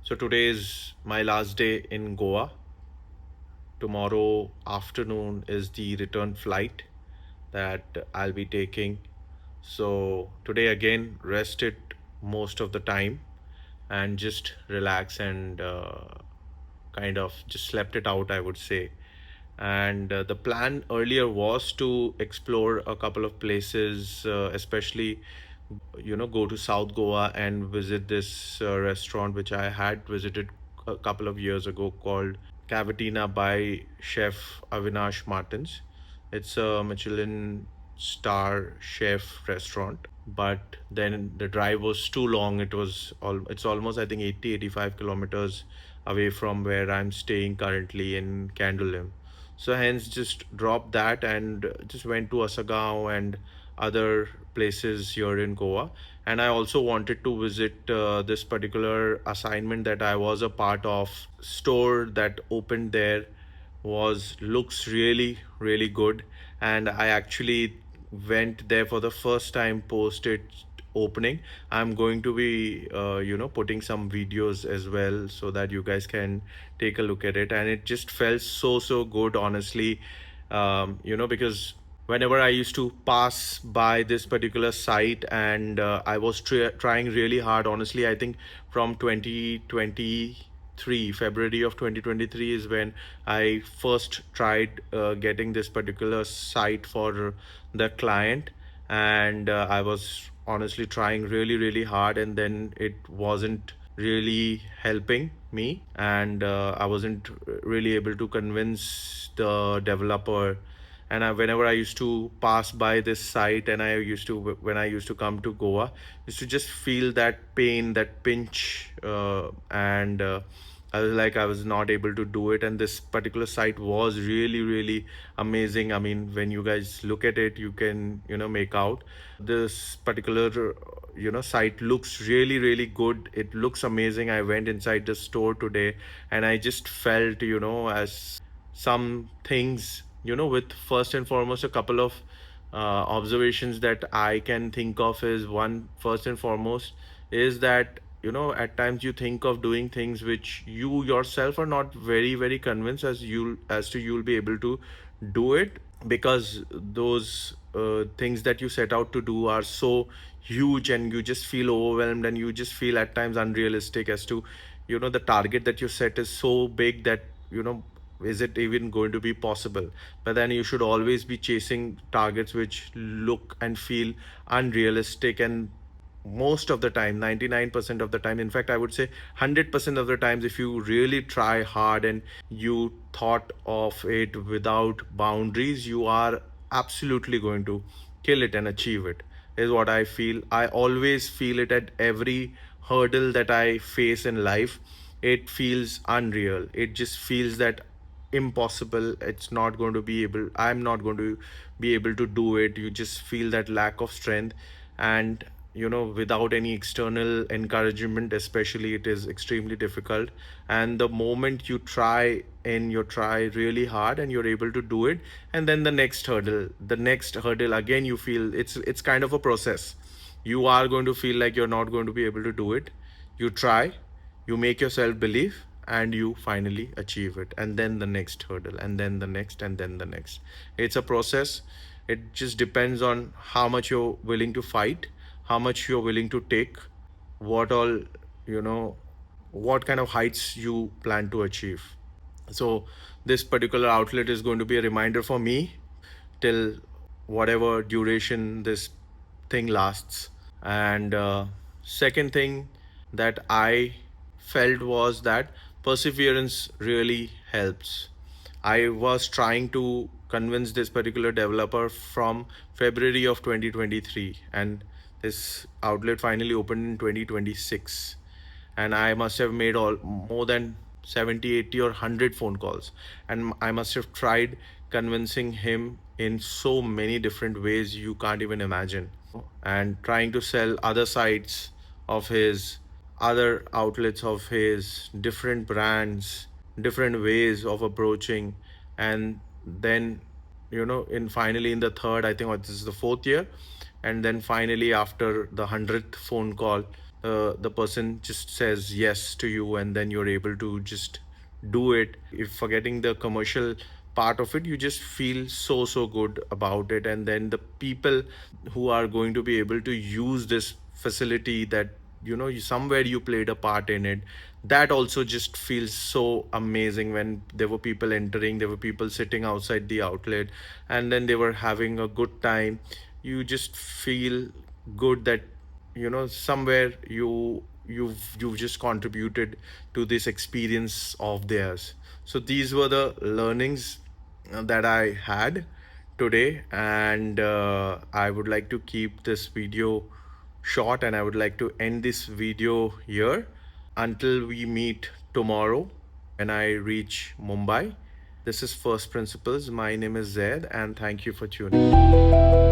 So today is my last day in Goa. Tomorrow afternoon is the return flight that I'll be taking. So today again rested most of the time and just relax and kind of just slept it out, I would say. And the plan earlier was to explore a couple of places, especially go to South Goa and visit this restaurant which I had visited a couple of years ago called Cavatina by Chef Avinash Martins. It's a Michelin star chef restaurant, but then the drive was too long. It's almost, I think, 80-85 kilometers away from where I'm staying currently in Candolim. So hence just dropped that and just went to Asagaon and other places here in Goa. And I also wanted to visit this particular assignment that I was a part of. Store that opened there was looks really really good, and I actually went there for the first time post it opening. I'm going to be putting some videos as well so that you guys can take a look at it, and it just felt so good, honestly. Because whenever I used to pass by this particular site, and I was trying really hard, honestly. I think from 2023, February of 2023 is when I first tried getting this particular site for the client, and I was honestly trying really hard, and then it wasn't really helping me, and I wasn't really able to convince the developer. And whenever I used to pass by this site, and when I used to come to Goa, used to just feel that pain, that pinch, and I was not able to do it. And this particular site was really amazing. I mean, when you guys look at it, you can make out this particular site looks really good. It looks amazing. I went inside the store today, and I just felt as some things, with first and foremost a couple of observations that I can think of is one. First and foremost is that at times you think of doing things which you yourself are not very convinced as to you'll be able to do it, because those things that you set out to do are so huge, and you just feel overwhelmed, and you just feel at times unrealistic as to the target that you set is so big that is it even going to be possible. But then you should always be chasing targets which look and feel unrealistic, and most of the time, 99% of the time, in fact I would say 100% of the times, if you really try hard and you thought of it without boundaries, you are absolutely going to kill it and achieve it, is what I feel. I always feel it at every hurdle that I face in life. It feels unreal. It just feels that impossible. It's not going to be able, I'm not going to be able to do it. You just feel that lack of strength, and without any external encouragement especially, it is extremely difficult. And the moment you try, and you try really hard and you're able to do it, and then the next hurdle again, you feel it's kind of a process. You are going to feel like you're not going to be able to do it. You try, you make yourself believe, and you finally achieve it, and then the next hurdle, and then the next, and then the next. It's a process. It just depends on how much you're willing to fight, how much you're willing to take, what all you know what kind of heights you plan to achieve. So this particular outlet is going to be a reminder for me till whatever duration this thing lasts. And second thing that I felt was that perseverance really helps. I was trying to convince this particular developer from February of 2023, and this outlet finally opened in 2026. And I must have made all more than 70, 80, or 100 phone calls, and I must have tried convincing him in so many different ways you can't even imagine, and trying to sell other sites of his, other outlets of his, different brands, different ways of approaching. And then in finally in the third, I think, or this is the fourth year, and then finally after the 100th phone call, the person just says yes to you, and then you're able to just do it. If forgetting the commercial part of it, you just feel so good about it. And then the people who are going to be able to use this facility, that somewhere you played a part in it, that also just feels so amazing. When there were people entering, there were people sitting outside the outlet, and then they were having a good time, you just feel good that somewhere you've just contributed to this experience of theirs. So these were the learnings that I had today, and I would like to keep this video short, and I would like to end this video here until we meet tomorrow when I reach Mumbai. This is First Principles. My name is Zaid, and thank you for tuning in.